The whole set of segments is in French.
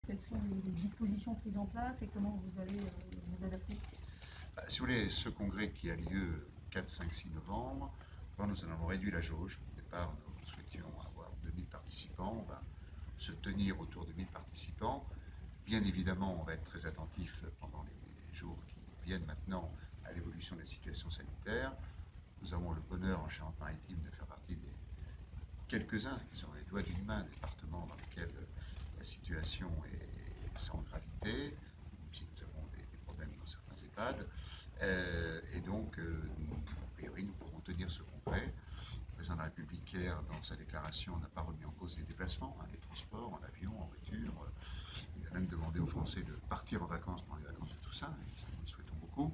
Quelles sont les dispositions prises en place et comment vous allez vous adapter? Si vous voulez, ce congrès qui a lieu 4, 5, 6 novembre, nous en avons réduit la jauge. Au départ, nous souhaitions avoir 2000 participants. On va se tenir autour de 1000 participants. Bien évidemment, on va être très attentif pendant les jours qui viennent maintenant à l'évolution de la situation sanitaire. Nous avons le bonheur en Charente-Maritime de faire partie des quelques-uns qui sont les doigts d'une main des départements dans lesquels la situation est sans gravité, même si nous avons des problèmes dans certains EHPAD. Et donc, a priori, nous pourrons tenir ce congrès. Le président de la République, hier, dans sa déclaration, n'a pas remis en cause les déplacements, les transports, en avion, en voiture. Il a même demandé aux Français de partir en vacances pendant les vacances de Toussaint, et ça, nous le souhaitons beaucoup.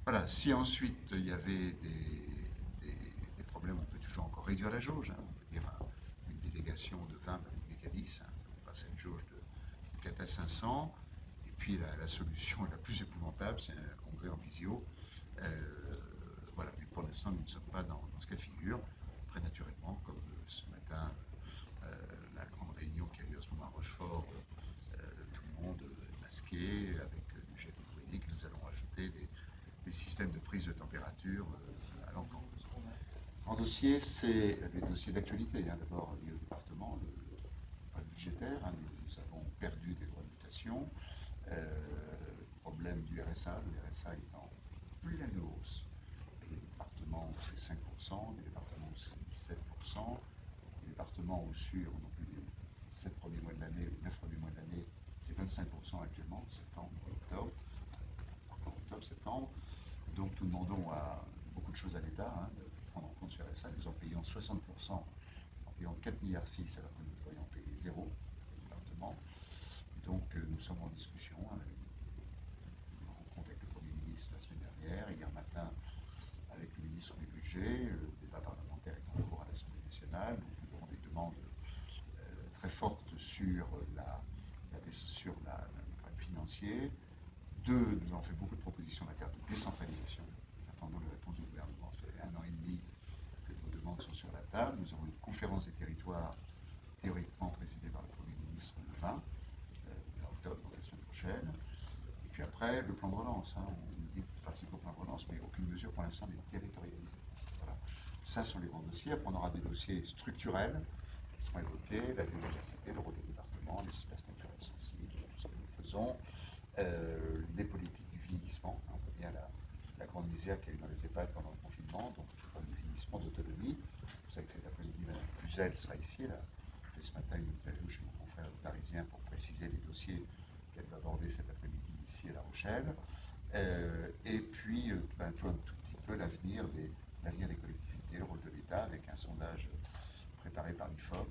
Voilà, si ensuite il y avait des problèmes, on peut toujours encore réduire la jauge. On peut dire une délégation de 20 avec des 10, on passe à une jauge de 4 à 500. Et puis la solution la plus épouvantable, c'est un congrès en visio. Voilà, mais pour l'instant, nous ne sommes pas dans ce cas de figure. Après, naturellement, comme ce matin, la grande réunion qui a lieu en ce moment à Rochefort, tout le monde est masqué, avec du gel hydroalcoolique, nous allons ajouter des systèmes de prise de température à l'encontre. En dossier, c'est les dossiers d'actualité. D'abord, lié au département, le budgétaire. Nous avons perdu des droits de mutation. Problème du RSA. Le RSA est en pleine hausse. Les départements, c'est 5%, les départements, c'est 17%. Les départements au sud, on a plus les 7 premiers mois de l'année, les 9 premiers mois de l'année, c'est 25% actuellement, septembre, octobre, septembre. Donc nous demandons à beaucoup de choses à l'État, de prendre en compte ce RSA. Nous en payons 60%, en payant 4,6 milliards alors que nous devrions payer zéro au département. Donc nous sommes en discussion, une rencontre avec le Premier ministre la semaine dernière, hier matin avec le ministre du Budget, le débat parlementaire est en cours à l'Assemblée nationale, donc nous aurons des demandes très fortes sur le problème financier. Deux, nous avons fait beaucoup de propositions en matière de décentralisation. Nous attendons la réponse du gouvernement. Ça fait 1 an et demi que nos demandes sont sur la table. Nous avons une conférence des territoires théoriquement présidée par le Premier ministre le 20 octobre, donc la semaine prochaine. Et puis après, le plan de relance. On nous dit de participer au plan de relance, mais aucune mesure pour l'instant n'est territorialisée. Voilà. Ça sont les grands dossiers. Après, on aura des dossiers structurels qui seront évoqués, la biodiversité, le rôle des départements, les espaces naturels sensibles, tout ce que nous faisons. Les politiques du vieillissement. On voit bien la grande misère qu'il y a eu dans les EHPAD pendant le confinement, donc du vieillissement, d'autonomie. Vous savez que cet après-midi, Mme Puzel sera ici. Là. J'ai fait ce matin une interview chez mon confrère parisien pour préciser les dossiers qu'elle va aborder cet après-midi ici à La Rochelle. Et puis, tout un tout petit peu l'avenir des collectivités, le rôle de l'État, avec un sondage préparé par l'IFOP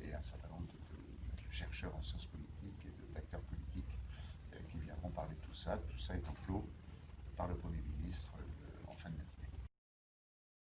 et un certain nombre de chercheurs en sciences politiques et d'acteurs politiques qui viendront parler de tout ça. Tout ça est en clos par le Premier ministre en fin de matinée.